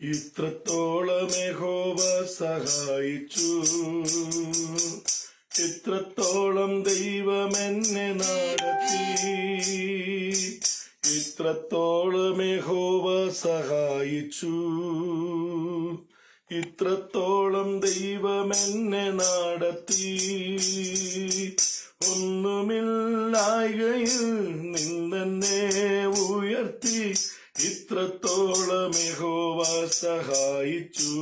ഇത്രത്തോളം യഹോവ സഹായിച്ചു, ഇത്രത്തോളം ദൈവം എന്നെ നടത്തി. ഇത്രത്തോളം യഹോവ സഹായിച്ചു, ഇത്രത്തോളം ദൈവം എന്നെ നടത്തി. ഒന്നുമില്ലായ്കയിൽ നിന്നെന്നെ ഉയർത്തി, ഇത്രത്തോളം യഹോവ സഹായിച്ചു.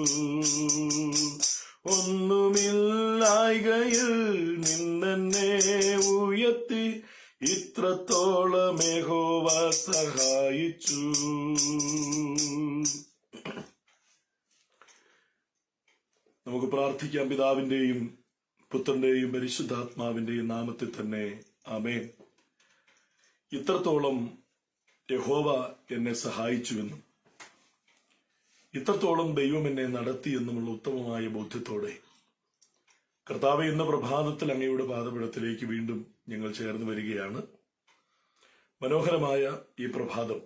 ഒന്നുമില്ലായ്കയിൽ നിന്നെന്നെ ഉയർത്തി, ഇത്രത്തോളം യഹോവ സഹായിച്ചു. നമുക്ക് പ്രാർത്ഥിക്കാം. പിതാവിന്റെയും പുത്രന്റെയും പരിശുദ്ധാത്മാവിന്റെയും നാമത്തിൽ തന്നെ ആമേൻ. ഇത്രത്തോളം യഹോവ എന്നെ സഹായിച്ചുവെന്നും ഇത്രത്തോളം ദൈവം എന്നെ നടത്തിയെന്നുമുള്ള ഉത്തമമായ ബോധ്യത്തോടെ കർത്താവേ, ഇന്ന് പ്രഭാതത്തിൽ അങ്ങയുടെ പാദപീഠത്തിലേക്ക് വീണ്ടും ഞങ്ങൾ ചേർന്ന് വരികയാണ്. മനോഹരമായ ഈ പ്രഭാതം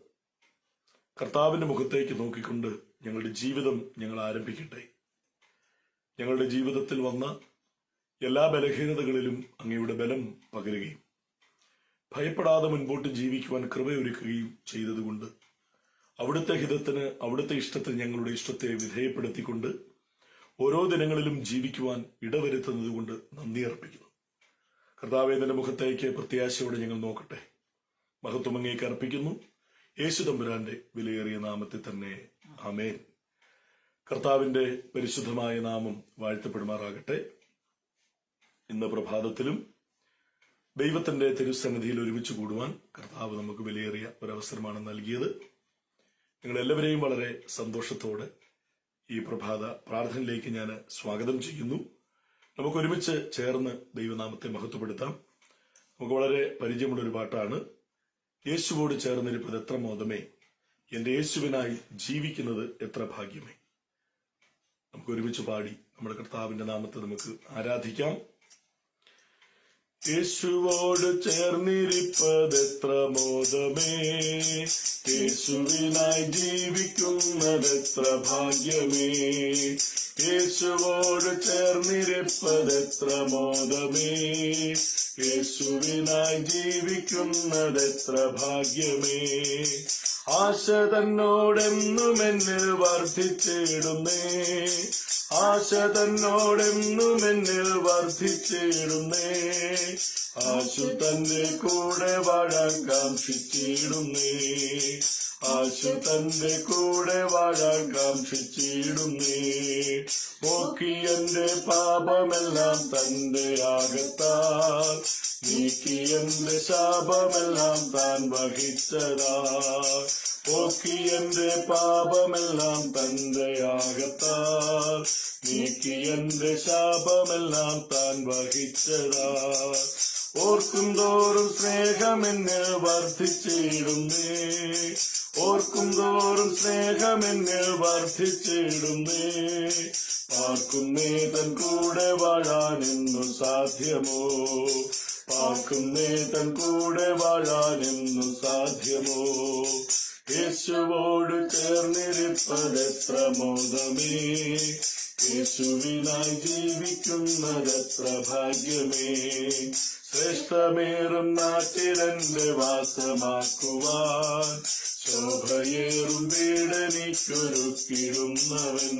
കർത്താവിന്റെ മുഖത്തേക്ക് നോക്കിക്കൊണ്ട് ഞങ്ങളുടെ ജീവിതം ഞങ്ങൾ ആരംഭിക്കട്ടെ. ഞങ്ങളുടെ ജീവിതത്തിൽ വന്ന എല്ലാ ബലഹീനതകളിലും അങ്ങയുടെ ബലം പകരുകയും ഭയപ്പെടാതെ മുൻപോട്ട് ജീവിക്കുവാൻ കൃപയൊരുക്കുകയും ചെയ്തതുകൊണ്ട് അവിടുത്തെ ഹിതത്തിന്, അവിടുത്തെ ഇഷ്ടത്തിന് ഞങ്ങളുടെ ഇഷ്ടത്തെ വിധേയപ്പെടുത്തിക്കൊണ്ട് ഓരോ ദിനങ്ങളിലും ജീവിക്കുവാൻ ഇടവരുത്തുന്നതുകൊണ്ട് നന്ദി അർപ്പിക്കുന്നു. കർത്താവേ, നിന്റെ മുഖത്തേക്ക് പ്രത്യാശയോടെ ഞങ്ങൾ നോക്കട്ടെ. മഹത്വം അങ്ങേക്ക് അർപ്പിക്കുന്നു, യേശു തമ്പുരാന്റെ വിലയേറിയ നാമത്തിൽ തന്നെ ആമേൻ. കർത്താവിന്റെ പരിശുദ്ധമായ നാമം വാഴ്ത്തപ്പെടുമാറാകട്ടെ. ഇന്ന് പ്രഭാതത്തിലും ദൈവത്തിന്റെ തിരുസന്നിധിയിൽ ഒരുമിച്ച് കൂടുവാൻ കർത്താവ് നമുക്ക് വിലയേറിയ ഒരവസരമാണ് നൽകിയത്. നിങ്ങളെല്ലാവരെയും വളരെ സന്തോഷത്തോടെ ഈ പ്രഭാത പ്രാർത്ഥനയിലേക്ക് ഞാൻ സ്വാഗതം ചെയ്യുന്നു. നമുക്ക് ഒരുമിച്ച് ചേർന്ന് ദൈവനാമത്തെ മഹത്വപ്പെടുത്താം. നമുക്ക് വളരെ പരിചയമുള്ളൊരു പാട്ടാണ്. യേശുവോട് ചേർന്നിരിപ്പത് എത്ര മോദമേ, എന്റെ യേശുവിനായി ജീവിക്കുന്നത് എത്ര ഭാഗ്യമേ. നമുക്ക് ഒരുമിച്ച് പാടി നമ്മുടെ കർത്താവിന്റെ നാമത്തെ നമുക്ക് ആരാധിക്കാം. യേശുവോട് ചേർന്നിരിപ്പതെത്ര മോദമേ, യേശുവിനായി ജീവിക്കുന്നതെത്ര ഭാഗ്യമേ. യേശുവോട് ചേർന്നിരിപ്പതെത്ര മോദമേ, യേശുവിനായി ജീവിക്കുന്നതെത്ര ഭാഗ്യമേ. ആശ തന്നോടെന്നും എന്നിൽ വർദ്ധിച്ചിടുന്നേ, ആശ തന്നോടെന്നും എന്നിൽ വർദ്ധിച്ചിടുന്നേ. ആശു തന്റെ കൂടെ വാഴാൻ കാംക്ഷിച്ചിടുന്നേ, ആശു തന്റെ കൂടെ വാഴാൻ കാംക്ഷിച്ചിടുന്നേ. പോക്കി എന്റെ പാപമെല്ലാം തന്റെ ആകത്താൽ, നീക്കി എന്റെ ശാപമെല്ലാം താൻ വഹിച്ചതാ. പോക്കി എന്റെ പാപമെല്ലാം തന്റെ ആകത്താൽ, നീക്കി എന്റെ ശാപമെല്ലാം താൻ വഹിച്ചതാ. ഓർക്കും തോറും സ്നേഹമെന്നിൽ വർദ്ധിച്ചിടുന്നേ, ഓർക്കും തോറും സ്നേഹമെന്നിൽ വർദ്ധിച്ചിടുന്നേ. പാർക്കുന്നേ തൻ കൂടെ വാഴാനെന്നു സാധ്യമോ, പാർക്കുന്നേ തൻ കൂടെ വാഴാനെന്നു സാധ്യമോ. യേശുവോട് ചേർന്നിരിപ്പതെത്ര മോദമേ, യേശുവിനായി ജീവിക്കുന്നതെത്ര ഭാഗ്യമേ. ശ്രേഷ്ഠമേറും നാട്ടിലെന്റെ വാസമാക്കുവാൻ, ശോഭയേറും വീടെനിക്കൊരുക്കിടുന്നവൻ.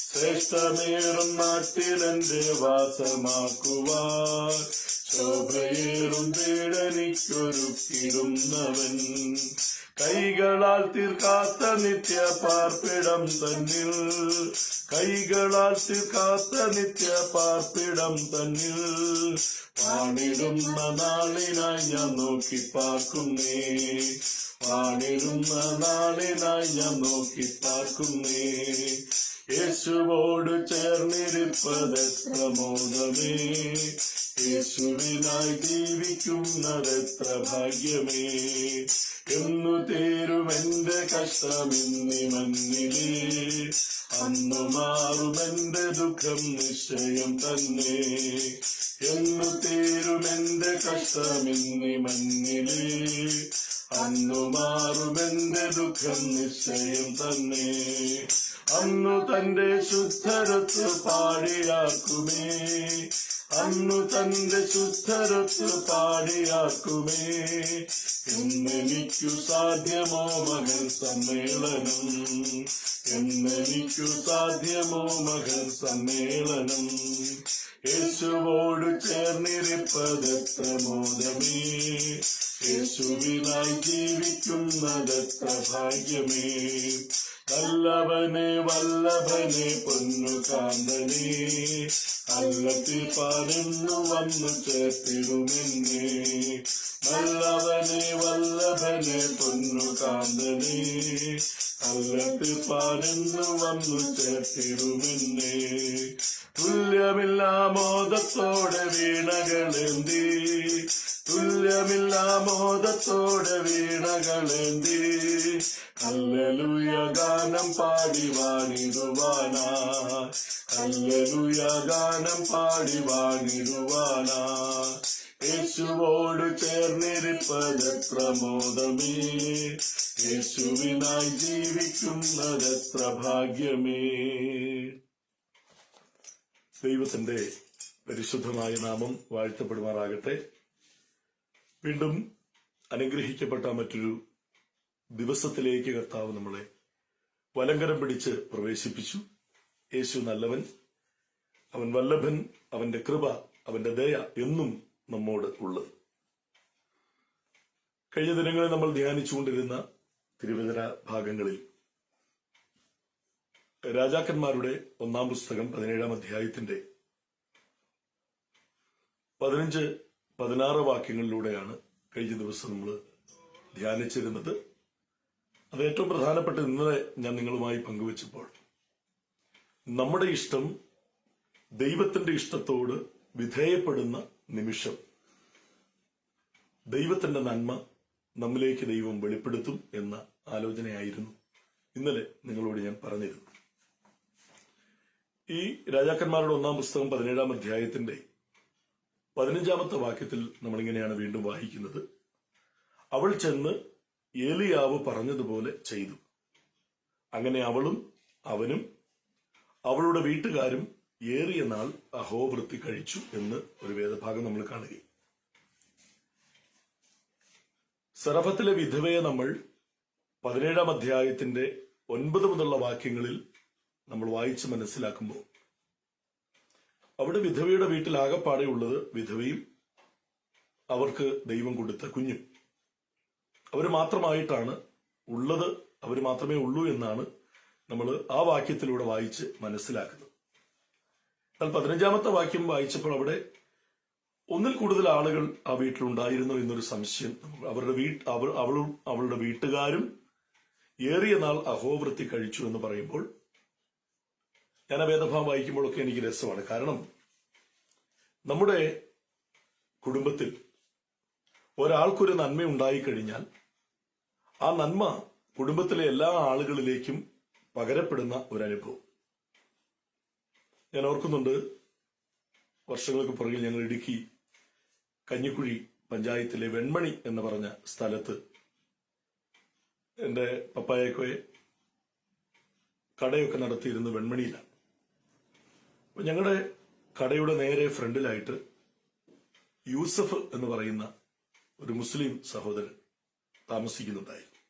ശ്രേഷ്ഠമേറും നാട്ടിലെന്റെ വാസമാക്കുവാൻ, ശോഭയേറും വീടെനിക്കൊരുക്കിടുന്നവൻ. കൈകളാൽ തീർക്കാത്ത നിത്യ പാർപ്പിടം തന്നിൽ, കൈകളാൽ തീർക്കാത്ത നിത്യ പാർപ്പിടം തന്നിൽ. വാണിടുന്ന നാളിനായി ഞാൻ നോക്കി പാർക്കുന്നേ, വാണിടുന്ന നാളിനായി ഞാൻ നോക്കി പാർക്കുന്നേ. യേശുവോട് ചേർന്നിരിപ്പതെത്ര മോദമേ, യേശുവിനായി ജീവിക്കുന്നതെത്ര ഭാഗ്യമേ. എന്നു തീരുമെന്റെ കഷ്ടമെന്നി മഞ്ഞിലേ, അന്നു മാറുമെന്റെ ദുഃഖം നിശ്ചയം തന്നെ. എന്നു തീരുമെന്റെ കഷ്ടമെന്നി മഞ്ഞിലേ, അന്നു മാറുമെന്റെ ദുഃഖം നിശ്ചയം തന്നെ. അന്നു തന്റെ ശുദ്ധരത്ത് പാടിയാക്കുമേ, അന്നു തന്റെ ശുദ്ധരത്ത് പാടിയാക്കുമേ. എന്നെനിക്കു സാധ്യമോ മകൻ സമ്മേളനം, എന്നെനിക്കു സാധ്യമോ മകൻ സമ്മേളനം. യേശുവോട് ചേർന്നിരിപ്പതെത്ര മോദമേ, യേശുവിനായി ജീവിക്കുന്നതെത്ര ഭാഗ്യമേ. നല്ലവനെ വല്ലഭനെ പൊന്നുകാന്തനെ, അല്ലത്തിൽ പാരെന്നു വന്നു ചേർത്തിടുമെന്നെ. നല്ലവനെ വല്ലഭനെ പൊന്നുകാന്തനെ, അല്ലത്തിൽ പാരെന്നു വന്നു ചേർത്തിടുമെന്നെ. തുല്യമില്ലാ മോദത്തോടെ വീണകളേന്തി, തുല്യമില്ലാ മോദത്തോടെ വീണകളേന്തി. ഹല്ലേലൂയ ഗാനം പാടി വാണിടുവാനാ, ഹല്ലേലൂയ ഗാനം പാടി വാണിടുവാനാ. യേശുവോട് ചേർന്നിരിപ്പതെത്ര മോദമേ, യേശുവിനായി ജീവിക്കുന്നതെത്ര ഭാഗ്യമേ. ദൈവത്തിന്റെ പരിശുദ്ധമായ നാമം വാഴ്ത്തപ്പെടുമാറാകട്ടെ. വീണ്ടും അനുഗ്രഹിക്കപ്പെട്ട മറ്റൊരു ദിവസത്തിലേക്ക് കർത്താവ് നമ്മളെ വലങ്കരം പിടിച്ച് പ്രവേശിപ്പിച്ചു. യേശു നല്ലവൻ, അവൻ വല്ലഭൻ, അവന്റെ കൃപ, അവന്റെ ദയ എന്നും നമ്മോട് ഉള്ളത്. കഴിഞ്ഞ ദിനങ്ങളിൽ നമ്മൾ ധ്യാനിച്ചുകൊണ്ടിരുന്ന തിരുവചന ഭാഗങ്ങളിൽ രാജാക്കന്മാരുടെ 1-ാം പുസ്തകം 17-ാം അധ്യായത്തിന്റെ 15-16 വാക്യങ്ങളിലൂടെയാണ് കഴിഞ്ഞ ദിവസം നമ്മൾ ധ്യാനിച്ചിരുന്നത്. അത് ഏറ്റവും പ്രധാനപ്പെട്ട ഇന്നലെ ഞാൻ നിങ്ങളുമായി പങ്കുവച്ചപ്പോൾ നമ്മുടെ ഇഷ്ടം ദൈവത്തിന്റെ ഇഷ്ടത്തോട് വിധേയപ്പെടുന്ന നിമിഷം ദൈവത്തിന്റെ നന്മ നമ്മിലേക്ക് ദൈവം വെളിപ്പെടുത്തും എന്ന ആലോചനയായിരുന്നു ഇന്നലെ നിങ്ങളോട് ഞാൻ പറഞ്ഞിരുന്നു. ഈ രാജാക്കന്മാരുടെ 1-ാം പുസ്തകം 17-ാം അധ്യായത്തിന്റെ 15-ാമത്തെ വാക്യത്തിൽ നമ്മളിങ്ങനെയാണ് വീണ്ടും വായിക്കുന്നത്. അവൾ ചെന്ന് ഏലിയാവ് പറഞ്ഞതുപോലെ ചെയ്തു. അങ്ങനെ അവളും അവനും അവളുടെ വീട്ടുകാരും ഏറിയ നാൾ അഹോവൃത്തി കഴിച്ചു എന്ന് ഒരു വേദഭാഗം നമ്മൾ കാണുകയും, സറഫത്തിലെ വിധവയെ നമ്മൾ 17-ാം അധ്യായത്തിന്റെ 9 മുതലുള്ള വാക്യങ്ങളിൽ നമ്മൾ വായിച്ച് മനസ്സിലാക്കുമ്പോൾ അവിടെ വിധവയുടെ വീട്ടിൽ ആകെപ്പാടെയുള്ളത് വിധവയും അവർക്ക് ദൈവം കൊടുത്ത കുഞ്ഞും. അവർ മാത്രമായിട്ടാണ് ഉള്ളത്, അവർ മാത്രമേ ഉള്ളൂ എന്നാണ് നമ്മൾ ആ വാക്യത്തിലൂടെ വായിച്ച് മനസ്സിലാക്കുന്നത്. എന്നാൽ 15-ാമത്തെ വാക്യം വായിച്ചപ്പോൾ അവിടെ ഒന്നിൽ കൂടുതൽ ആളുകൾ ആ വീട്ടിലുണ്ടായിരുന്നു എന്നൊരു സംശയം. അവളുടെ വീട്ടുകാരും ഏറിയ നാൾ അഹോവൃത്തി കഴിച്ചു എന്ന് പറയുമ്പോൾ ഞാൻ ആ വേദഭാഗം വായിക്കുമ്പോഴൊക്കെ എനിക്ക് രസമാണ്. കാരണം നമ്മുടെ കുടുംബത്തിൽ ഒരാൾക്കൊരു നന്മ ഉണ്ടായിക്കഴിഞ്ഞാൽ ആ നന്മ കുടുംബത്തിലെ എല്ലാ ആളുകളിലേക്കും പകരപ്പെടുന്ന ഒരനുഭവം. ഞാൻ ഓർക്കുന്നുണ്ട്, വർഷങ്ങൾക്ക് പുറകിൽ ഞങ്ങൾ ഇടുക്കി കഞ്ഞിക്കുഴി പഞ്ചായത്തിലെ വെൺമണി എന്ന് പറഞ്ഞ സ്ഥലത്ത് എന്റെ പപ്പായൊക്കെ കടയൊക്കെ നടത്തിയിരുന്ന വെൺമണിയിലാണ്. അപ്പൊ ഞങ്ങളുടെ കടയുടെ നേരെ ഫ്രണ്ടിലായിട്ട് യൂസഫ് എന്ന് പറയുന്ന ഒരു മുസ്ലിം സഹോദരൻ താമസിക്കുന്നുണ്ടായിരുന്നു.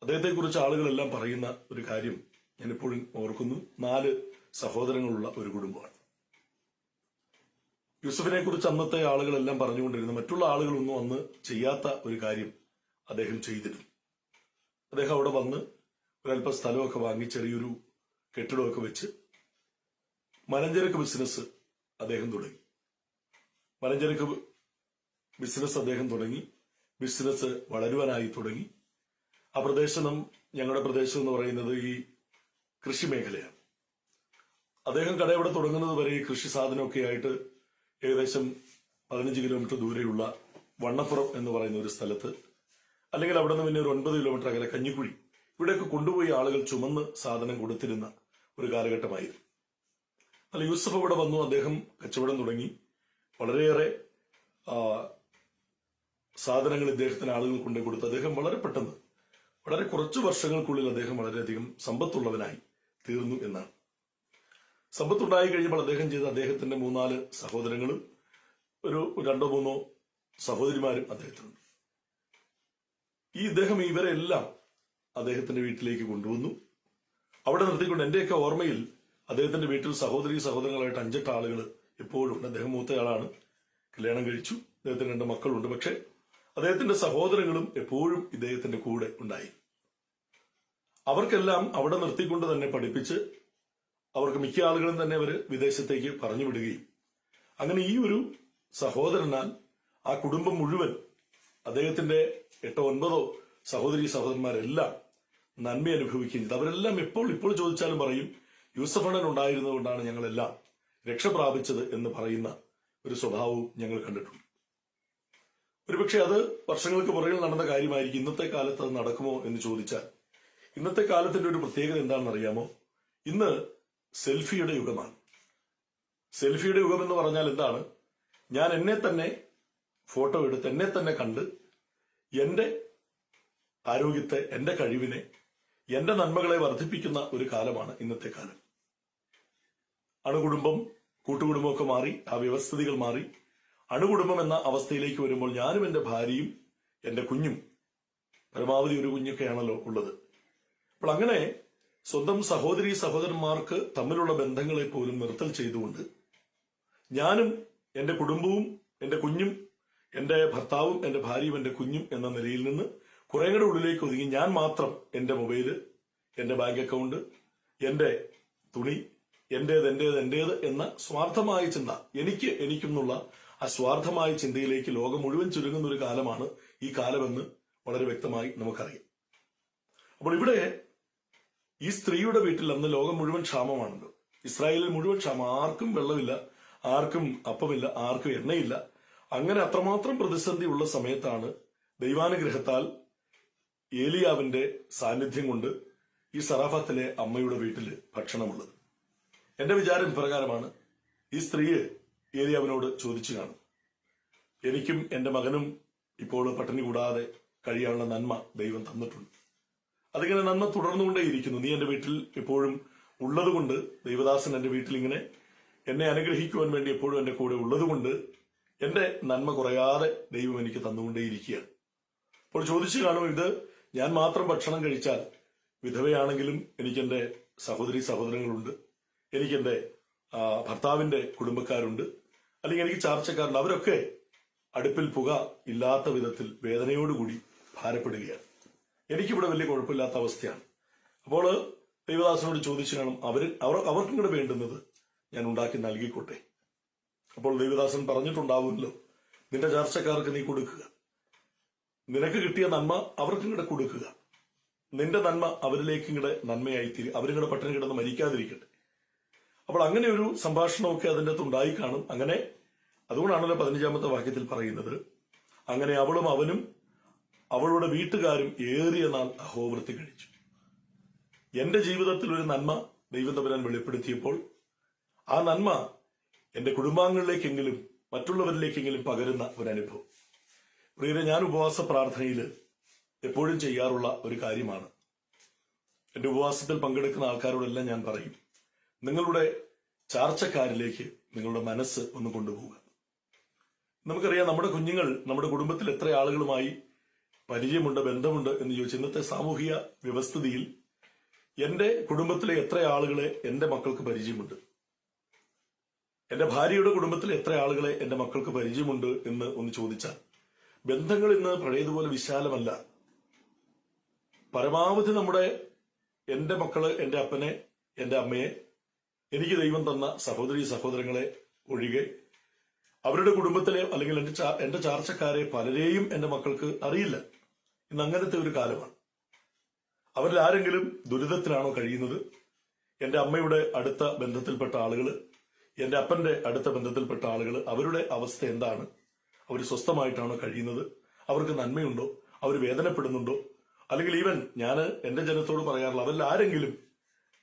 അദ്ദേഹത്തെക്കുറിച്ച് ആളുകളെല്ലാം പറയുന്ന ഒരു കാര്യം ഞാനിപ്പോഴും ഓർക്കുന്നു. 4 സഹോദരങ്ങളുള്ള ഒരു കുടുംബമാണ്. യൂസഫിനെ കുറിച്ച് അന്നത്തെ ആളുകളെല്ലാം പറഞ്ഞുകൊണ്ടിരുന്നു. മറ്റുള്ള ആളുകളൊന്നും അന്ന് ചെയ്യാത്ത ഒരു കാര്യം അദ്ദേഹം ചെയ്തിരുന്നു. അദ്ദേഹം അവിടെ വന്ന് ഒരല്പ സ്ഥലമൊക്കെ വാങ്ങി ചെറിയൊരു കെട്ടിടമൊക്കെ വെച്ച് മലഞ്ചരക്ക് ബിസിനസ് അദ്ദേഹം തുടങ്ങി. മലഞ്ചരക്ക് ബിസിനസ് അദ്ദേഹം തുടങ്ങി. ബിസിനസ് വളരുവാനായി തുടങ്ങി. ആ പ്രദേശം, ഞങ്ങളുടെ പ്രദേശം എന്ന് പറയുന്നത് ഈ കൃഷി മേഖലയാണ്. അദ്ദേഹം കടയവിടെ തുടങ്ങുന്നത് വരെ ഈ കൃഷി സാധനമൊക്കെ ആയിട്ട് ഏകദേശം 15 കിലോമീറ്റർ ദൂരെയുള്ള വണ്ണപ്പുറം എന്ന് പറയുന്ന ഒരു സ്ഥലത്ത്, അല്ലെങ്കിൽ അവിടെ നിന്ന് പിന്നെ ഒരു 9 കിലോമീറ്റർ അകലെ കഞ്ഞിക്കുഴി, ഇവിടെയൊക്കെ കൊണ്ടുപോയി ആളുകൾ ചുമന്ന് സാധനം കൊടുത്തിരുന്ന ഒരു കാലഘട്ടമായിരുന്നു. അല്ല, യൂസഫ് ഇവിടെ വന്നു. അദ്ദേഹം കച്ചവടം തുടങ്ങി. വളരെയേറെ സാധനങ്ങൾ ഇദ്ദേഹത്തിന് ആളുകൾ കൊണ്ടു കൊടുത്ത് അദ്ദേഹം വളരെ പെട്ടെന്ന്, വളരെ കുറച്ചു വർഷങ്ങൾക്കുള്ളിൽ അദ്ദേഹം വളരെയധികം സമ്പത്തുള്ളവനായി തീർന്നു എന്നാണ്. സമ്പത്തുണ്ടായി കഴിയുമ്പോൾ അദ്ദേഹം ചെയ്ത അദ്ദേഹത്തിന്റെ 3-4 സഹോദരങ്ങളും ഒരു 2-3 സഹോദരിമാരും അദ്ദേഹത്തിനുണ്ട്. ഇദ്ദേഹം ഇവരെല്ലാം അദ്ദേഹത്തിന്റെ വീട്ടിലേക്ക് കൊണ്ടുവന്നു. അവിടെ നിർത്തിക്കൊണ്ട് എന്റെയൊക്കെ ഓർമ്മയിൽ അദ്ദേഹത്തിന്റെ വീട്ടിൽ സഹോദരങ്ങളായിട്ട് 5-8 ആളുകൾ എപ്പോഴും ഉണ്ട്. അദ്ദേഹം മൂത്തയാളാണ്, കല്യാണം കഴിച്ചു, അദ്ദേഹത്തിന് 2 മക്കളുണ്ട്. പക്ഷെ അദ്ദേഹത്തിന്റെ സഹോദരങ്ങളും എപ്പോഴും ഇദ്ദേഹത്തിന്റെ കൂടെ ഉണ്ടായി. അവർക്കെല്ലാം അവിടെ നിർത്തിക്കൊണ്ട് തന്നെ പഠിപ്പിച്ച് അവർക്ക് മിക്ക ആളുകളും തന്നെ അവർ വിദേശത്തേക്ക് പറഞ്ഞു വിടുകയും അങ്ങനെ ഈ ഒരു സഹോദരനാൽ ആ കുടുംബം മുഴുവൻ, അദ്ദേഹത്തിന്റെ 8-9 സഹോദരന്മാരെല്ലാം നന്മ അനുഭവിക്കുകയും ചെയ്തു. അവരെല്ലാം ഇപ്പോൾ ചോദിച്ചാലും പറയും, യൂസഫണ്ണൻ ഉണ്ടായിരുന്നതുകൊണ്ടാണ് ഞങ്ങളെല്ലാം രക്ഷ പ്രാപിച്ചത് എന്ന് പറയുന്ന ഒരു സ്വഭാവവും ഞങ്ങൾ കണ്ടിട്ടുണ്ട്. ഒരുപക്ഷെ അത് വർഷങ്ങൾക്ക് പുറകിൽ നടന്ന കാര്യമായിരിക്കും. ഇന്നത്തെ കാലത്ത് അത് നടക്കുമോ എന്ന് ചോദിച്ചാൽ, ഇന്നത്തെ കാലത്തിന്റെ ഒരു പ്രത്യേകത എന്താണെന്ന് അറിയാമോ? ഇന്ന് സെൽഫിയുടെ യുഗമാണ്. സെൽഫിയുടെ യുഗം എന്ന് പറഞ്ഞാൽ എന്താണ്? ഞാൻ എന്നെ തന്നെ ഫോട്ടോ എടുത്ത് എന്നെ തന്നെ കണ്ട് എന്റെ ആരോഗ്യത്തെ, എന്റെ കഴിവിനെ, എന്റെ നന്മകളെ വർദ്ധിപ്പിക്കുന്ന ഒരു കാലമാണ് ഇന്നത്തെ കാലം. അണുകുടുംബം, കൂട്ടുകുടുംബമൊക്കെ മാറി, ആ വ്യവസ്ഥിതികൾ മാറി. അണുകുടുംബം എന്ന അവസ്ഥയിലേക്ക് വരുമ്പോൾ ഞാനും എന്റെ ഭാര്യയും എന്റെ കുഞ്ഞും, പരമാവധി ഒരു കുഞ്ഞൊക്കെയാണല്ലോ ഉള്ളത്. അപ്പോൾ അങ്ങനെ സ്വന്തം സഹോദരന്മാർക്ക് തമ്മിലുള്ള ബന്ധങ്ങളെ പോലും നിർത്തൽ ചെയ്തുകൊണ്ട് ഞാനും എന്റെ കുടുംബവും എന്റെ കുഞ്ഞും, എന്റെ ഭർത്താവും എന്റെ ഭാര്യയും എന്റെ കുഞ്ഞും എന്ന നിലയിൽ നിന്ന് കുറെ കൂടെ ഉള്ളിലേക്ക് ഒതുങ്ങി ഞാൻ മാത്രം എന്റെ മൊബൈല്, എന്റെ ബാങ്ക് അക്കൗണ്ട്, എന്റെ തുണി, എന്റേത് എന്ന സ്വാർത്ഥമായ ചിന്ത, എനിക്കെന്നുള്ള ആ സ്വാർത്ഥമായ ചിന്തയിലേക്ക് ലോകം മുഴുവൻ ചുരുങ്ങുന്ന ഒരു കാലമാണ് ഈ കാലമെന്ന് വളരെ വ്യക്തമായി നമുക്കറിയാം. അപ്പോൾ ഇവിടെ ഈ സ്ത്രീയുടെ വീട്ടിൽ അന്ന് ലോകം മുഴുവൻ ക്ഷാമമാണല്ലോ. ഇസ്രായേലിൽ മുഴുവൻ ക്ഷാമം, ആർക്കും വെള്ളമില്ല, ആർക്കും അപ്പമില്ല, ആർക്കും എണ്ണയില്ല. അങ്ങനെ അത്രമാത്രം പ്രതിസന്ധി ഉള്ള സമയത്താണ് ദൈവാനുഗ്രഹത്താൽ ഏലിയാവിന്റെ സാന്നിധ്യം കൊണ്ട് ഈ സറാഫത്തിലെ അമ്മയുടെ വീട്ടിൽ ഭക്ഷണമുള്ളത്. എന്റെ വിചാരം ഇപ്രകാരമാണ്, ഈ സ്ത്രീയെ ഏലിയാവിനോട് ചോദിച്ചു കാണും, എനിക്കും എന്റെ മകനും ഇപ്പോൾ പട്ടിണി കൂടാതെ കഴിയാനുള്ള നന്മ ദൈവം തന്നിട്ടുണ്ട്, അതിങ്ങനെ നന്മ തുടർന്നുകൊണ്ടേയിരിക്കുന്നു. നീ എന്റെ വീട്ടിൽ എപ്പോഴും ഉള്ളതുകൊണ്ട്, ദൈവദാസൻ എന്റെ വീട്ടിൽ ഇങ്ങനെ എന്നെ അനുഗ്രഹിക്കുവാൻ വേണ്ടി എപ്പോഴും എന്റെ കൂടെ ഉള്ളതുകൊണ്ട് എന്റെ നന്മ കുറയാതെ ദൈവം എനിക്ക് തന്നുകൊണ്ടേയിരിക്കുകയാണ്. അപ്പോൾ ചോദിച്ചു കാണും, ഇത് ഞാൻ മാത്രം ഭക്ഷണം കഴിച്ചാൽ, വിധവയാണെങ്കിലും എനിക്കെന്റെ സഹോദരങ്ങളുണ്ട്, എനിക്കെന്റെ ഭർത്താവിന്റെ കുടുംബക്കാരുണ്ട്, അല്ലെങ്കിൽ എനിക്ക് ചാർച്ചക്കാരുണ്ട്, അവരൊക്കെ അടുപ്പിൽ പുക ഇല്ലാത്ത വിധത്തിൽ വേദനയോടുകൂടി ഭാരപ്പെടുകയാണ്. എനിക്കിവിടെ വലിയ കുഴപ്പമില്ലാത്ത അവസ്ഥയാണ്. അപ്പോൾ ദൈവദാസനോട് ചോദിച്ചു കാണും, അവർക്കും കൂടെ വേണ്ടുന്നത് ഞാൻ ഉണ്ടാക്കി നൽകിക്കോട്ടെ. അപ്പോൾ ദൈവദാസൻ പറഞ്ഞിട്ടുണ്ടാവുമല്ലോ, നിന്റെ ചാർച്ചക്കാർക്ക് നീ കൊടുക്കുക, നിനക്ക് കിട്ടിയ നന്മ അവർക്കും കൂടെ കൊടുക്കുക, നിന്റെ നന്മ അവരിലേക്കും കൂടെ നന്മയായി തീരും, അവരും കൂടെ പട്ടിണി കിടന്ന് മരിക്കാതിരിക്കട്ടെ. അപ്പോൾ അങ്ങനെ ഒരു സംഭാഷണമൊക്കെ അതിൻ്റെ അകത്ത് ഉണ്ടായി കാണും. അങ്ങനെ അതുകൊണ്ടാണല്ലോ 15-ാമത്തെ വാക്യത്തിൽ പറയുന്നത്, അങ്ങനെ അവളും അവനും അവളുടെ വീട്ടുകാരും ഏറിയ നാൾ അഹോവൃത്തി കഴിച്ചു. എന്റെ ജീവിതത്തിൽ ഒരു നന്മ ദൈവം തമ്പുരാൻ വെളിപ്പെടുത്തിയപ്പോൾ ആ നന്മ എന്റെ കുടുംബാംഗങ്ങളിലേക്കെങ്കിലും മറ്റുള്ളവരിലേക്കെങ്കിലും പകരുന്ന ഒരു അനുഭവം. പ്രിയരെ, ഞാൻ ഉപവാസ പ്രാർത്ഥനയിൽ എപ്പോഴും ചെയ്യാറുള്ള ഒരു കാര്യമാണ്, എന്റെ ഉപവാസത്തിൽ പങ്കെടുക്കുന്ന ആൾക്കാരോടെല്ലാം ഞാൻ പറയും, നിങ്ങളുടെ ചാർച്ചക്കാരിലേക്ക് നിങ്ങളുടെ മനസ്സ് ഒന്ന് കൊണ്ടുപോവുക. നമുക്കറിയാം, നമ്മുടെ കുഞ്ഞുങ്ങൾ നമ്മുടെ കുടുംബത്തിൽ എത്ര ആളുകളുമായി പരിചയമുണ്ട്, ബന്ധമുണ്ട് എന്ന് ചോദിച്ചാൽ ഇന്നത്തെ സാമൂഹിക വ്യവസ്ഥിതിയിൽ എന്റെ കുടുംബത്തിലെ എത്ര ആളുകളെ എന്റെ മക്കൾക്ക് പരിചയമുണ്ട്, എന്റെ ഭാര്യയുടെ കുടുംബത്തിലെ എത്ര ആളുകളെ എന്റെ മക്കൾക്ക് പരിചയമുണ്ട് എന്ന് ഒന്ന് ചോദിച്ചാൽ, ബന്ധങ്ങൾ ഇന്ന് പഴയതുപോലെ വിശാലമല്ല. പരമാവധി എന്റെ മക്കള്, എന്റെ അപ്പനെ, എന്റെ അമ്മയെ, എനിക്ക് ദൈവം തന്ന സഹോദരങ്ങളെ ഒഴികെ അവരുടെ കുടുംബത്തിലെ അല്ലെങ്കിൽ എന്റെ ചാർച്ചക്കാരെ പലരെയും എന്റെ മക്കൾക്ക് അറിയില്ല. ഇന്ന് അങ്ങനത്തെ ഒരു കാലമാണ്. അവരിൽ ആരെങ്കിലും ദുരിതത്തിലാണോ കഴിയുന്നത്? എന്റെ അമ്മയുടെ അടുത്ത ബന്ധത്തിൽപ്പെട്ട ആളുകൾ, എന്റെ അപ്പന്റെ അടുത്ത ബന്ധത്തിൽപ്പെട്ട ആളുകൾ, അവരുടെ അവസ്ഥ എന്താണ്? അവർ സ്വസ്ഥമായിട്ടാണോ കഴിയുന്നത്? അവർക്ക് നന്മയുണ്ടോ? അവർ വേദനപ്പെടുന്നുണ്ടോ? അല്ലെങ്കിൽ ഈവൻ ഞാൻ എന്റെ ജനത്തോട് പറയാറുള്ള, അവരിൽ ആരെങ്കിലും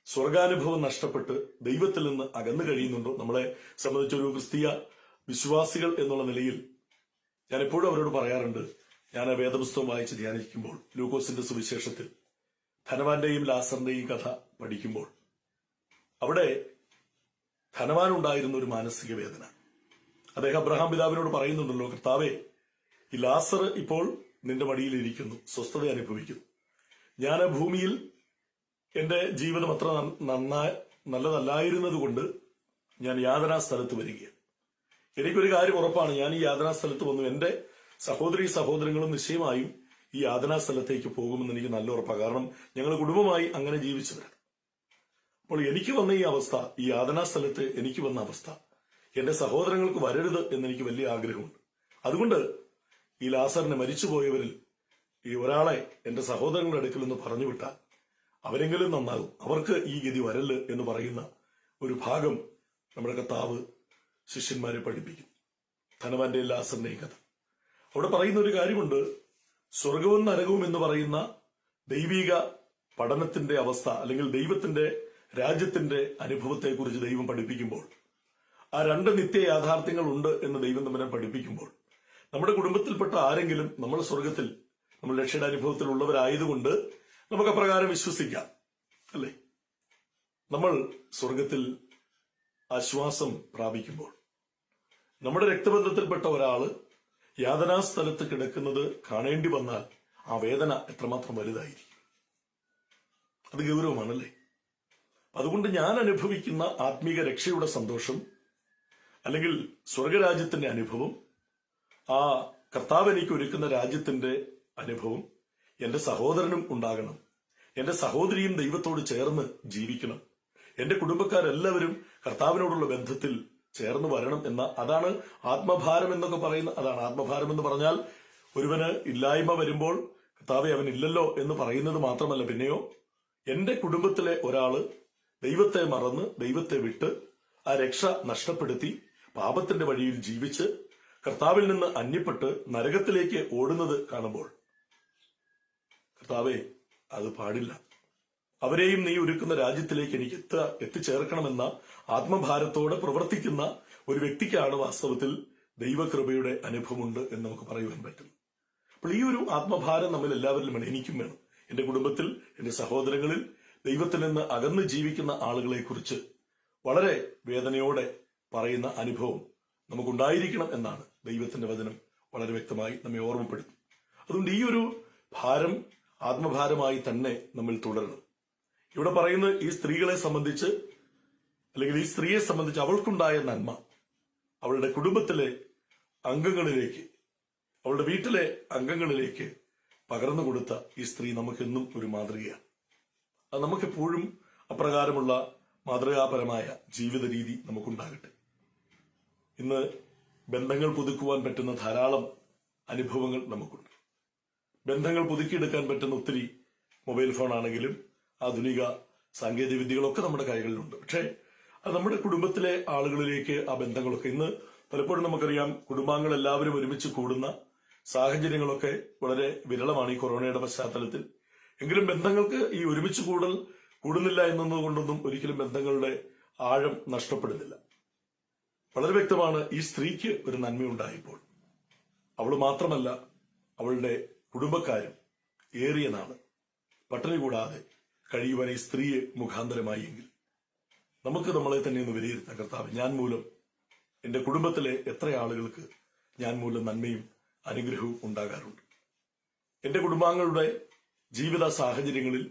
സ്വർഗാനുഭവം നഷ്ടപ്പെട്ട് ദൈവത്തിൽ നിന്ന് അകന്നു കഴിയുന്നുണ്ടോ? നമ്മളെ സംബന്ധിച്ചൊരു ക്രിസ്തീയ വിശ്വാസികൾ എന്നുള്ള നിലയിൽ ഞാൻ എപ്പോഴും അവരോട് പറയാറുണ്ട്, ഞാൻ വേദപുസ്തകം വായിച്ച് ധ്യാനിക്കുമ്പോൾ ലൂക്കോസിന്റെ സുവിശേഷത്തിൽ ധനവാന്റെയും ലാസറിന്റെയും കഥ പഠിക്കുമ്പോൾ അവിടെ ധനവാനുണ്ടായിരുന്ന ഒരു മാനസിക വേദന. അദ്ദേഹം അബ്രഹാം പിതാവിനോട് പറയുന്നുണ്ടല്ലോ, കർത്താവേ, ഈ ലാസർ ഇപ്പോൾ നിന്റെ മടിയിൽ ഇരിക്കുന്നു, സ്വസ്ഥത അനുഭവിക്കുന്നു. ഞാൻ ഭൂമിയിൽ എന്റെ ജീവിതം അത്ര നല്ലതല്ലായിരുന്നത് കൊണ്ട് ഞാൻ യാതനാ സ്ഥലത്ത് വരികയാണ്. എനിക്കൊരു കാര്യം ഉറപ്പാണ്, ഞാൻ ഈ യാതനാ സ്ഥലത്ത് വന്നു, എന്റെ സഹോദരീ സഹോദരങ്ങളും നിശ്ചയമായും ഈ യാതനാ സ്ഥലത്തേക്ക് പോകുമെന്ന് എനിക്ക് നല്ല ഉറപ്പാണ്. കാരണം ഞങ്ങൾ കുടുംബമായി അങ്ങനെ ജീവിച്ചവരാണ്. അപ്പോൾ എനിക്ക് വന്ന ഈ അവസ്ഥ, ഈ യാതനാ സ്ഥലത്ത് എനിക്ക് വന്ന അവസ്ഥ എന്റെ സഹോദരങ്ങൾക്ക് വരരുത് എന്നെനിക്ക് വലിയ ആഗ്രഹമുണ്ട്. അതുകൊണ്ട് ഈ ലാസറിനെ മരിച്ചുപോയവരിൽ ഈ ഒരാളെ എന്റെ സഹോദരങ്ങളുടെ അടുക്കൽ നിന്ന് പറഞ്ഞു വിട്ടാൽ അവരെങ്കിലും നന്നാകും, അവർക്ക് ഈ ഗതി വരല് എന്ന് പറയുന്ന ഒരു ഭാഗം നമ്മുടെ കർത്താവ് ശിഷ്യന്മാരെ പഠിപ്പിക്കും. ധനവാന്റെയും ലാസറിന്റെയും കഥ അവിടെ പറയുന്ന ഒരു കാര്യമുണ്ട്. സ്വർഗവും നരകവും എന്ന് പറയുന്ന ദൈവിക പഠനത്തിന്റെ അവസ്ഥ, അല്ലെങ്കിൽ ദൈവത്തിന്റെ രാജ്യത്തിന്റെ അനുഭവത്തെക്കുറിച്ച് ദൈവം പഠിപ്പിക്കുമ്പോൾ, ആ രണ്ട് നിത്യ യാഥാർത്ഥ്യങ്ങൾ ഉണ്ട് എന്ന് ദൈവം നമ്മളെ പഠിപ്പിക്കുമ്പോൾ, നമ്മുടെ കുടുംബത്തിൽപ്പെട്ട ആരെങ്കിലും നമ്മൾ സ്വർഗത്തിൽ, നമ്മൾ രക്ഷയുടെ അനുഭവത്തിലുള്ളവരായതുകൊണ്ട് നമുക്ക് അപ്രകാരം വിശ്വസിക്കാം, അല്ലേ? നമ്മൾ സ്വർഗത്തിൽ ആശ്വാസം പ്രാപിക്കുമ്പോൾ നമ്മുടെ രക്തബന്ധത്തിൽപ്പെട്ട ഒരാള് യാതനാസ്ഥലത്ത് കിടക്കുന്നത് കാണേണ്ടി വന്നാൽ ആ വേദന എത്രമാത്രം വലുതായിരിക്കും. അത് ഗൗരവമാണല്ലേ? അതുകൊണ്ട് ഞാൻ അനുഭവിക്കുന്ന ആത്മീക രക്ഷയുടെ സന്തോഷം, അല്ലെങ്കിൽ സ്വർഗരാജ്യത്തിന്റെ അനുഭവം, ആ കർത്താവ് എനിക്ക് ഒരുക്കുന്ന രാജ്യത്തിന്റെ അനുഭവം എന്റെ സഹോദരനും ഉണ്ടാകണം. എന്റെ സഹോദരിയും ദൈവത്തോട് ചേർന്ന് ജീവിക്കണം. എന്റെ കുടുംബക്കാരെല്ലാവരും കർത്താവിനോടുള്ള ബന്ധത്തിൽ ചേർന്ന് വരണം എന്ന, അതാണ് ആത്മഭാരം എന്നൊക്കെ പറയുന്ന. അതാണ് ആത്മഭാരം എന്ന് പറഞ്ഞാൽ ഒരുവന് ഇല്ലായ്മ വരുമ്പോൾ കർത്താവെ അവനില്ലല്ലോ എന്ന് പറയുന്നത് മാത്രമല്ല, പിന്നെയോ എന്റെ കുടുംബത്തിലെ ഒരാള് ദൈവത്തെ മറന്ന്, ദൈവത്തെ വിട്ട്, ആ രക്ഷ നഷ്ടപ്പെടുത്തി പാപത്തിന്റെ വഴിയിൽ ജീവിച്ച് കർത്താവിൽ നിന്ന് അന്യപ്പെട്ട് നരകത്തിലേക്ക് ഓടുന്നത് കാണുമ്പോൾ, കർത്താവെ, അത് പാടില്ല, അവരെയും നീ ഒരുക്കുന്ന രാജ്യത്തിലേക്ക് എനിക്ക് എത്തിച്ചേർക്കണമെന്ന ആത്മഭാരത്തോടെ പ്രവർത്തിക്കുന്ന ഒരു വ്യക്തിക്കാണ് വാസ്തവത്തിൽ ദൈവകൃപയുടെ അനുഭവമുണ്ട് എന്ന് നമുക്ക് പറയുവാൻ പറ്റും. അപ്പോൾ ഈ ഒരു ആത്മഭാരം നമ്മൾ എല്ലാവരിലും വേണം, എനിക്കും വേണം. എന്റെ കുടുംബത്തിൽ, എന്റെ സഹോദരങ്ങളിൽ ദൈവത്തിൽ നിന്ന് അകന്ന് ജീവിക്കുന്ന ആളുകളെ കുറിച്ച് വളരെ വേദനയോടെ പറയുന്ന അനുഭവം നമുക്കുണ്ടായിരിക്കണം എന്നാണ് ദൈവത്തിന്റെ വചനം വളരെ വ്യക്തമായി നമ്മെ ഓർമ്മപ്പെടുത്തും. അതുകൊണ്ട് ഈ ഒരു ഭാരം ആത്മഭാരമായി തന്നെ നമ്മൾ തുടരണം. ഇവിടെ പറയുന്നത് ഈ സ്ത്രീകളെ സംബന്ധിച്ച്, അല്ലെങ്കിൽ ഈ സ്ത്രീയെ സംബന്ധിച്ച് അവൾക്കുണ്ടായ നന്മ അവളുടെ കുടുംബത്തിലെ അംഗങ്ങളിലേക്ക്, അവളുടെ വീട്ടിലെ അംഗങ്ങളിലേക്ക് പകർന്നു കൊടുത്ത ഈ സ്ത്രീ നമുക്കെന്നും ഒരു മാതൃകയാണ്. അത് നമുക്കെപ്പോഴും അപ്രകാരമുള്ള മാതൃകാപരമായ ജീവിത രീതി നമുക്കുണ്ടാകട്ടെ. ഇന്ന് ബന്ധങ്ങൾ പുതുക്കുവാൻ പറ്റുന്ന ധാരാളം അനുഭവങ്ങൾ നമുക്കുണ്ട്. ബന്ധങ്ങൾ പുതുക്കിയെടുക്കാൻ പറ്റുന്ന ഒത്തിരി മൊബൈൽ ഫോൺ ആണെങ്കിലും ആധുനിക സാങ്കേതിക വിദ്യകളൊക്കെ നമ്മുടെ കൈകളിലുണ്ട്. പക്ഷേ അത് നമ്മുടെ കുടുംബത്തിലെ ആളുകളിലേക്ക് ആ ബന്ധങ്ങളൊക്കെ, ഇന്ന് പലപ്പോഴും നമുക്കറിയാം, കുടുംബാംഗങ്ങൾ എല്ലാവരും ഒരുമിച്ച് കൂടുന്ന സാഹചര്യങ്ങളൊക്കെ വളരെ വിരളമാണ് ഈ കൊറോണയുടെ പശ്ചാത്തലത്തിൽ. എങ്കിലും ബന്ധങ്ങൾക്ക് ഈ ഒരുമിച്ച് കൂടുന്നില്ല എന്നതുകൊണ്ടൊന്നും ഒരിക്കലും ബന്ധങ്ങളുടെ ആഴം നഷ്ടപ്പെടുന്നില്ല. വളരെ വ്യക്തമാണ്, ഈ സ്ത്രീക്ക് ഒരു നന്മയുണ്ടായപ്പോൾ അവൾ മാത്രമല്ല, അവളുടെ കുടുംബക്കാരും ഏറിയ നാള് പട്ടിണി കൂടാതെ കഴിയുവാൻ ഈ സ്ത്രീയെ മുഖാന്തരമായി എങ്കിൽ നമുക്ക് നമ്മളെ തന്നെ ഒന്ന് വിലയിരുത്താം. കർത്താവ്, ഞാൻ മൂലം എന്റെ കുടുംബത്തിലെ എത്ര ആളുകൾക്ക് ഞാൻ മൂലം നന്മയും അനുഗ്രഹവും ഉണ്ടാകാറുണ്ട്. എന്റെ കുടുംബാംഗങ്ങളുടെ ജീവിത സാഹചര്യങ്ങളിൽ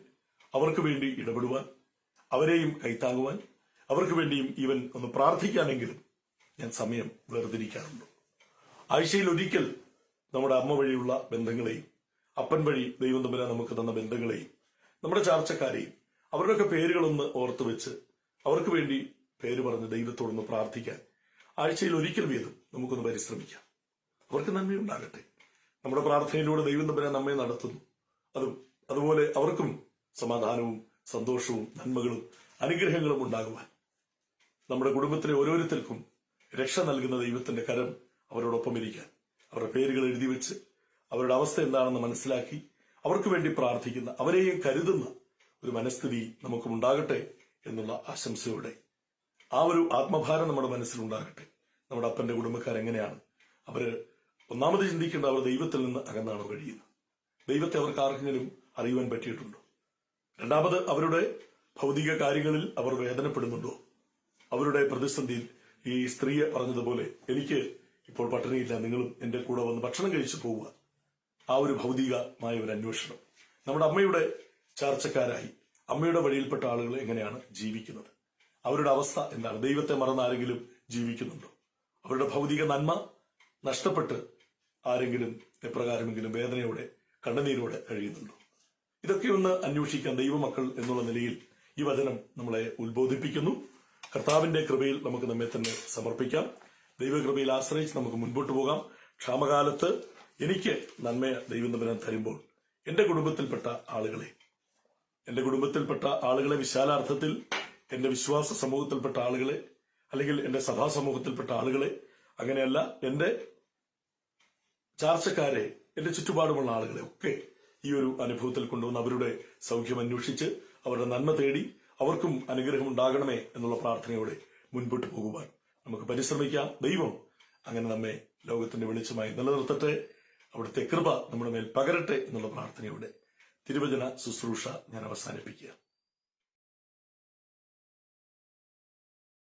അവർക്ക് വേണ്ടി ഇടപെടുവാൻ, അവരെയും കൈത്താങ്ങുവാൻ, അവർക്ക് വേണ്ടിയും ഈവൻ ഒന്ന് പ്രാർത്ഥിക്കാനെങ്കിലും ഞാൻ സമയം വേർതിരിക്കാറുണ്ട്. ആഴ്ചയിൽ ഒരിക്കൽ നമ്മുടെ അമ്മ വഴിയുള്ള ബന്ധങ്ങളെയും, അപ്പൻ വഴി ദൈവം തമ്പുരാൻ നമുക്ക് തന്ന ബന്ധങ്ങളെയും, നമ്മുടെ ചാർച്ചക്കാരെയും, അവരുടെയൊക്കെ പേരുകളൊന്ന് ഓർത്തു വെച്ച് അവർക്ക് വേണ്ടി പേര് പറഞ്ഞ് ദൈവത്തോടൊന്ന് പ്രാർത്ഥിക്കാൻ ആഴ്ചയിൽ ഒരിക്കൽ വീതം നമുക്കൊന്ന് പരിശ്രമിക്കാം. അവർക്ക് നന്മയുണ്ടാകട്ടെ. നമ്മുടെ പ്രാർത്ഥനയിലൂടെ ദൈവം തമ്പുരാൻ നമ്മെ നടത്തുന്നു. അതുപോലെ അവർക്കും സമാധാനവും സന്തോഷവും നന്മകളും അനുഗ്രഹങ്ങളും ഉണ്ടാകുവാൻ നമ്മുടെ കുടുംബത്തിലെ ഓരോരുത്തർക്കും രക്ഷ നൽകുന്ന ദൈവത്തിന്റെ കരം അവരോടൊപ്പം ഇരിക്കാൻ, അവരുടെ പേരുകൾ എഴുതി വെച്ച് അവരുടെ അവസ്ഥ എന്താണെന്ന് മനസ്സിലാക്കി അവർക്ക് വേണ്ടി പ്രാർത്ഥിക്കുന്ന, അവരെയും കരുതുന്ന ഒരു മനസ്ഥിതി നമുക്കുണ്ടാകട്ടെ എന്നുള്ള ആശംസയോടെ ആ ഒരു ആത്മഭാരം നമ്മുടെ മനസ്സിലുണ്ടാകട്ടെ. നമ്മുടെ അപ്പന്റെ കുടുംബക്കാരെങ്ങനെയാണ്, അവര് ഒന്നാമത് ചിന്തിക്കേണ്ട അവർ ദൈവത്തിൽ നിന്ന് അകന്നാണോ കഴിയുന്നത്? ദൈവത്തെ അവർക്ക് ആർക്കെങ്കിലും അറിയുവാൻ പറ്റിയിട്ടുണ്ടോ? രണ്ടാമത് അവരുടെ ഭൗതിക കാര്യങ്ങളിൽ അവർ വേദനപ്പെടുന്നുണ്ടോ? അവരുടെ പ്രതിസന്ധിയിൽ ഈ സ്ത്രീയെ പറഞ്ഞതുപോലെ എനിക്ക് ഇപ്പോൾ പട്ടിണിയില്ല, നിങ്ങളും എന്റെ കൂടെ വന്ന് ഭക്ഷണം കഴിച്ചു പോവുക. ആ ഒരു ഭൗതികമായ ഒരു അന്വേഷണം. നമ്മുടെ അമ്മയുടെ ചാർച്ചക്കാരായി അമ്മയുടെ വഴിയിൽപ്പെട്ട ആളുകൾ എങ്ങനെയാണ് ജീവിക്കുന്നത്? അവരുടെ അവസ്ഥ എന്താണ്? ദൈവത്തെ മറന്ന് ആരെങ്കിലും ജീവിക്കുന്നുണ്ടോ? അവരുടെ ഭൗതിക നന്മ നഷ്ടപ്പെട്ട് ആരെങ്കിലും എപ്രകാരമെങ്കിലും വേദനയോടെ കണ്ണുനീരോടെ കഴിയുന്നുണ്ടോ? ഇതൊക്കെ ഒന്ന് അന്വേഷിക്കാൻ ദൈവമക്കൾ എന്നുള്ള നിലയിൽ ഈ വചനം നമ്മളെ ഉത്ബോധിപ്പിക്കുന്നു. കർത്താവിന്റെ കൃപയിൽ നമുക്ക് നമ്മെ തന്നെ സമർപ്പിക്കാം. ദൈവകൃപയിൽ ആശ്രയിച്ച് നമുക്ക് മുൻപോട്ട് പോകാം. ക്ഷാമകാലത്ത് എനിക്ക് നന്മ ദൈവം തമ്പുരാൻ തരുമ്പോൾ എന്റെ കുടുംബത്തിൽപ്പെട്ട ആളുകളെ വിശാലാർത്ഥത്തിൽ എന്റെ വിശ്വാസ സമൂഹത്തിൽപ്പെട്ട ആളുകളെ, അല്ലെങ്കിൽ എന്റെ സഭാ സമൂഹത്തിൽപ്പെട്ട ആളുകളെ, അങ്ങനെയല്ല എന്റെ ചാർച്ചക്കാരെ, എന്റെ ചുറ്റുപാടുമുള്ള ആളുകളെ ഒക്കെ ഈ ഒരു അനുഭവത്തിൽ കൊണ്ടുവന്ന് അവരുടെ സൗഖ്യം അന്വേഷിച്ച് അവരുടെ നന്മ തേടി അവർക്കും അനുഗ്രഹം ഉണ്ടാകണമേ എന്നുള്ള പ്രാർത്ഥനയോടെ മുൻപോട്ട് പോകുവാൻ നമുക്ക് പരിശ്രമിക്കാം. ദൈവം അങ്ങനെ നമ്മെ ലോകത്തിന്റെ വെളിച്ചമായി നിലനിർത്തട്ടെ. അവിടുത്തെ കൃപ നമ്മുടെ മേൽ പകരട്ടെ എന്നുള്ള പ്രാർത്ഥനയോടെ തിരുവചന ശുശ്രൂഷ ഞാൻ അവസാനിപ്പിക്കുക.